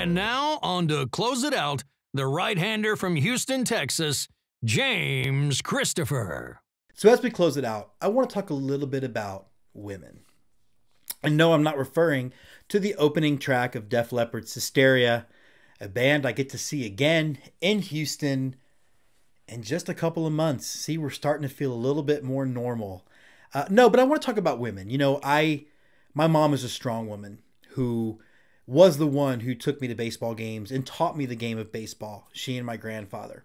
And now, on to close it out, the right-hander from Houston, Texas, James Christopher. So as we close it out, I want to talk a little bit about women. And no, I'm not referring to the opening track of Def Leppard's Hysteria, a band I get to see again in Houston in just a couple of months. See, we're starting to feel a little bit more normal. No, but I want to talk about women. You know, my mom is a strong woman who was the one who took me to baseball games and taught me the game of baseball, she and my grandfather.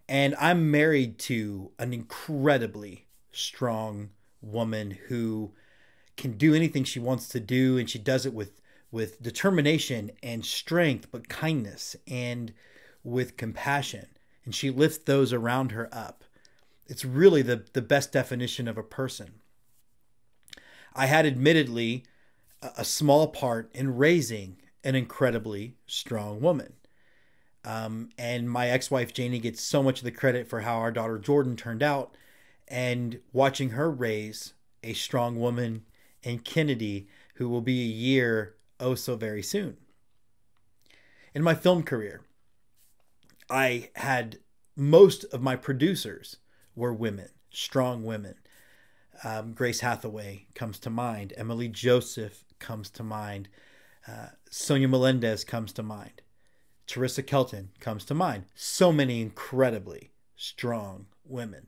And I'm married to an incredibly strong woman who can do anything she wants to do, and she does it with determination and strength, but kindness and with compassion. And she lifts those around her up. It's really the best definition of a person. I had admittedly a small part in raising an incredibly strong woman. And my ex-wife Janie gets so much of the credit for how our daughter Jordan turned out, and watching her raise a strong woman in Kennedy, who will be a year oh so very soon. In my film career, I had most of my producers were women, strong women. Grace Hathaway comes to mind. Emily Joseph comes to mind. Sonia Melendez comes to mind. Teresa Kelton comes to mind. So many incredibly strong women.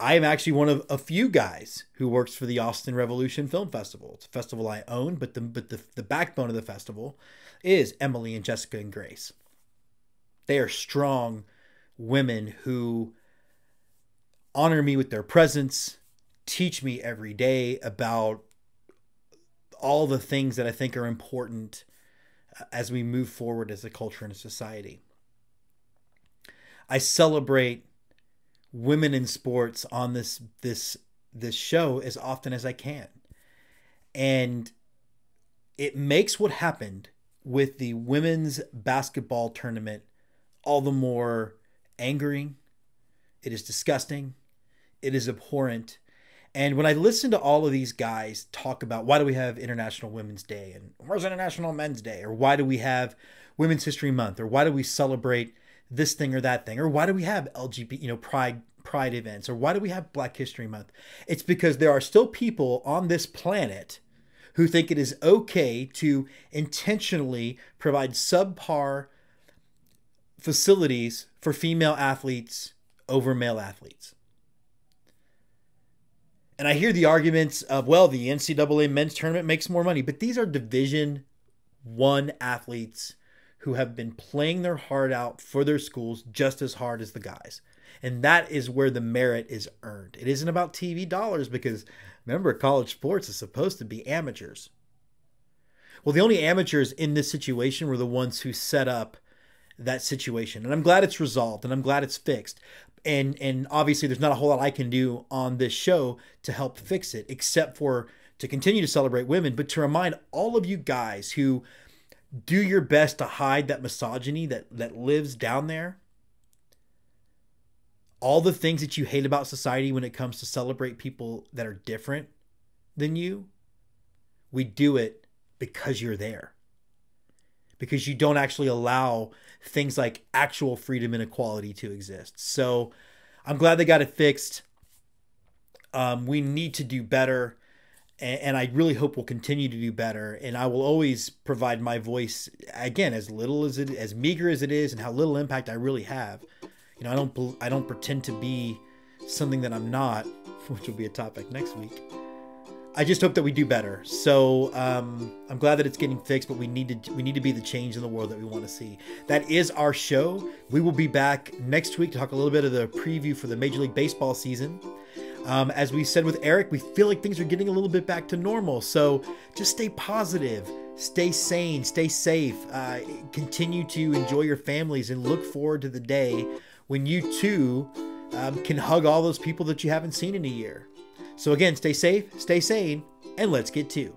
I am actually one of a few guys who works for the Austin Revolution Film Festival. It's a festival I own, but the backbone of the festival is Emily and Jessica and Grace. They are strong women who honor me with their presence, teach me every day about all the things that I think are important as we move forward as a culture and a society. I celebrate women in sports on this show as often as I can. And it makes what happened with the women's basketball tournament all the more angering. It is disgusting. It is abhorrent. And when I listen to all of these guys talk about why do we have International Women's Day and where's International Men's Day, or why do we have Women's History Month, or why do we celebrate this thing or that thing, or why do we have LGBT, pride events, or why do we have Black History Month? It's because there are still people on this planet who think it is okay to intentionally provide subpar facilities for female athletes over male athletes. And I hear the arguments of, well, the NCAA men's tournament makes more money, but these are Division I athletes who have been playing their heart out for their schools just as hard as the guys. And that is where the merit is earned. It isn't about TV dollars, because remember, college sports is supposed to be amateurs. Well, the only amateurs in this situation were the ones who set up that situation. And I'm glad it's resolved, and I'm glad it's fixed. And obviously there's not a whole lot I can do on this show to help fix it, except for to continue to celebrate women, but to remind all of you guys who do your best to hide that misogyny that lives down there, all the things that you hate about society when it comes to celebrate people that are different than you. We do it because you're there. Because you don't actually allow things like actual freedom and equality to exist. So I'm glad they got it fixed. We need to do better. And I really hope we'll continue to do better. And I will always provide my voice, again, as meager as it is, and how little impact I really have. You know, I don't pretend to be something that I'm not, which will be a topic next week. I just hope that we do better. So I'm glad that it's getting fixed, but we need to be the change in the world that we want to see. That is our show. We will be back next week to talk a little bit of the preview for the Major League Baseball season. As we said with Eric, we feel like things are getting a little bit back to normal. So just stay positive, stay sane, stay safe, continue to enjoy your families, and look forward to the day when you too can hug all those people that you haven't seen in a year. So again, stay safe, stay sane, and let's get to